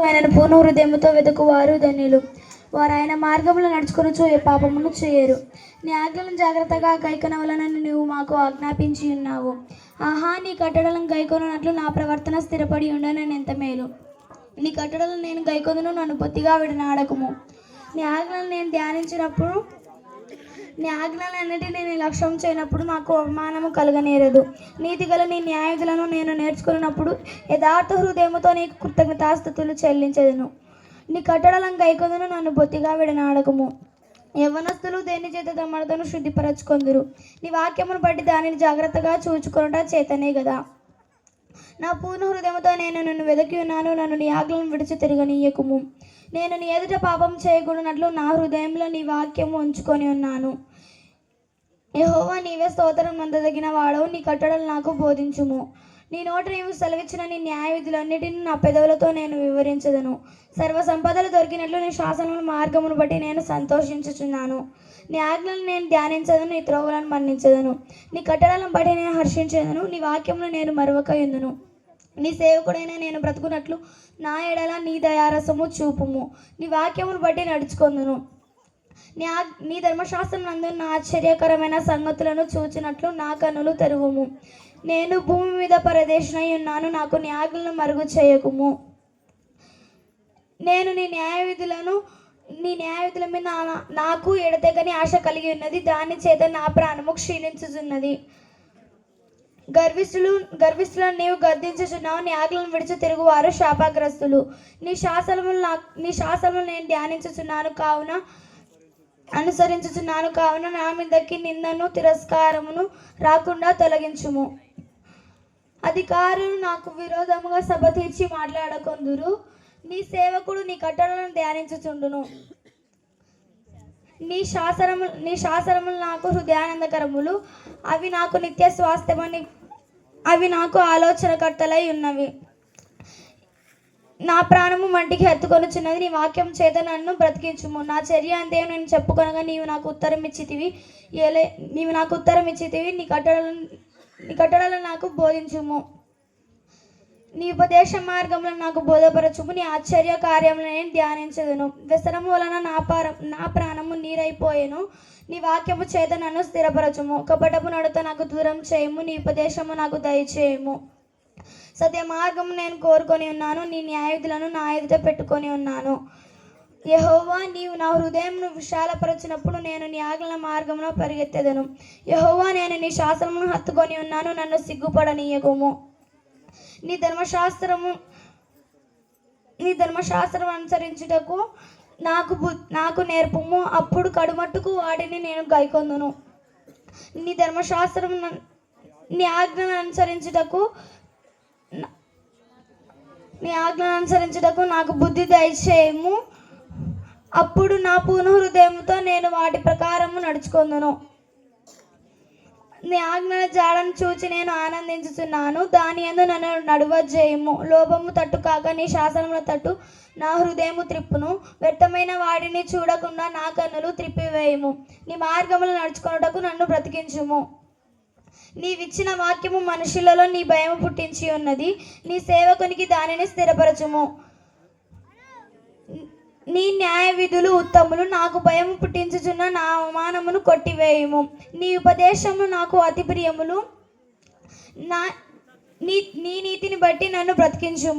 ఆయనను పూర్ణ హృదయముతో వెతుకువారు ధన్యులు. వారు ఆయన మార్గంలో నడుచుకొనుచు ఏ పాపమును చేయరు. నీ ఆజ్ఞలను జాగ్రత్తగా గైకొనవలనని నీవు మాకు ఆజ్ఞాపించి ఉన్నావు. ఆహా, నీ కట్టడలను గైకొనున్నట్లు నా ప్రవర్తన స్థిరపడి ఉండనని ఎంత మేలు. నీ కట్టడలను నేను గైకొనును, నన్ను బొత్తిగా విడనాడకుము. నీ ఆజ్ఞలను నేను ధ్యానించినప్పుడు, నీ ఆజ్ఞలన్నిటినీ నేను లక్ష్యం చేయనప్పుడు నాకు అవమానము కలగనేరదు. నీతిగల నీ న్యాయవిధులను నేను నేర్చుకున్నప్పుడు యథార్థ హృదయముతో నీకు కృతజ్ఞతాస్తుతులు చెల్లించదును. నీ కట్టడలను గైకొందును, నన్ను బొత్తిగా విడనాడకము. యవ్వనస్తులు దేని చేత తమను శుద్ధిపరచుకొందురు. నీ వాక్యమును బట్టి దానిని జాగ్రత్తగా చూచుకొనుట చేతనే కదా. నా పూర్ణ హృదయముతో నేను నిన్ను వెదకి ఉన్నాను. నన్ను నీ ఆజ్ఞలను విడిచి తిరగనీయకుము. నేను నీ ఎదుట పాపం చేయకూడనట్లు నా హృదయంలో నీ వాక్యము ఉంచుకొని ఉన్నాను. యెహోవా, నీవే స్తోత్రం నందదగిన వాడవు. నీ కట్టడలు నాకు బోధించుము. నీ నోట నీవు సెలవిచ్చిన నీ న్యాయ విధులన్నిటిని నా పెదవులతో నేను వివరించదను. సర్వ సంపదలు దొరికినట్లు నీ శాసనముల మార్గమును బట్టి నేను సంతోషించుచున్నాను. నీ ఆజ్ఞలను నేను ధ్యానించదను, నీ త్రోవలను మన్నించదను. నీ కట్టడలను బట్టి నేను హర్షించదను. నీ వాక్యమును నేను మరవక ఎందును. నీ సేవకుడైన నేను బ్రతుకున్నట్లు నా ఎడల నీ దయారసము చూపుము. నీ వాక్యమును బట్టి నడుచుకొందును. నీ ధర్మశాస్త్రం నందు నా ఆశ్చర్యకరమైన సంగతులను చూచినట్లు నా కన్నులు తెరువుము. నేను భూమి మీద పరదేశినై ఉన్నాను. నాకు నీ ఆజ్ఞలను మరుగు చేయకుము. నేను నీ న్యాయవిధుల మీద నాకు ఎడతెగని ఆశ కలిగి ఉన్నది. దాని చేత నా ప్రాణము క్షీణించుచున్నది. గర్విష్ఠులను నీవు గద్దించుచున్నావు. నీ ఆజ్ఞలను విడిచి తిరుగువారు శాపగ్రస్తులు. నీ శాసనములు నేను ధ్యానించుచున్నాను అనుసరించుచున్నాను కావున నా మీదకి నిందను తిరస్కారమును రాకుండా తొలగించుము. అధికారులు నాకు విరోధముగా సభ తీర్చి మాట్లాడకొందురు. నీ సేవకుడు నీ కట్టడలను ధ్యానించుచుండును. నీ శాసనములు నాకు హృదయానందకరములు. అవి నాకు నిత్య స్వాస్థ్యమని, అవి నాకు ఆలోచనకర్తలై ఉన్నవి. నా ప్రాణము మంటికి హత్తుకొనుచున్నది. నీ వాక్యం చేత నన్ను బ్రతికించుము. నా చర్య అంతేమో నేను చెప్పుకొనగా నీవు నాకు ఉత్తరం ఇచ్చితివి. నీ కట్టడలను నాకు బోధించుము. నీ ఉపదేశ మార్గములను నాకు బోధపరచుము. నీ ఆశ్చర్య కార్యములను నేను ధ్యానించదును. వ్యసనము వలన నా ప్రాణము నీరైపోయెను. నీ వాక్యము చేత నన్ను స్థిరపరచుము. కపటపు నడత నాకు దూరం చేయము. నీ ఉపదేశము నాకు దయచేయము. సత్య మార్గము నేను కోరుకొని ఉన్నాను. నీ న్యాయవిధులను నా ఎదుట పెట్టుకొని ఉన్నాను. యెహోవా, నీవు నా హృదయంను విశాలపరచినప్పుడు నేను నీ ఆజ్ఞల మార్గంలో పరిగెత్తెదను. యెహోవా, నేను నీ శాసనమును హత్తుకొని ఉన్నాను. నన్ను సిగ్గుపడనీయకుము. నీ ధర్మశాస్త్రం అనుసరించుటకు నాకు నేర్పుము. అప్పుడు కడుమట్టుకు వాటిని నేను గైకొందును. నీ ఆజ్ఞలను అనుసరించుటకు నాకు బుద్ధి దయచేయము. అప్పుడు నా పూర్ణ హృదయముతో నేను వాటి ప్రకారము నడుచుకొందును. నీ ఆజ్ఞల జాడను చూచి నేను ఆనందించుచున్నాను. దాని యందు నన్ను నడువజేయము. లోభము తట్టు కాక నీ శాసనముల తట్టు నా హృదయము త్రిప్పును. వ్యర్థమైన వాడిని చూడకుండా నా కన్నులు త్రిప్పివేయము. నీ మార్గములు నడుచుకొనుటకు నన్ను బ్రతికించుము. నీవిచ్చిన వాక్యము మనుషులలో నీ భయము పుట్టించి ఉన్నది. నీ సేవకునికి దానిని స్థిరపరచుము. నీ న్యాయ విధులు ఉత్తములు. నాకు భయము పుట్టించుచున్న నా అవమానమును కొట్టివేయుము. నీ ఉపదేశములు నాకు అతి ప్రియములు. నీ నీతిని బట్టి నన్ను బ్రతికించుము.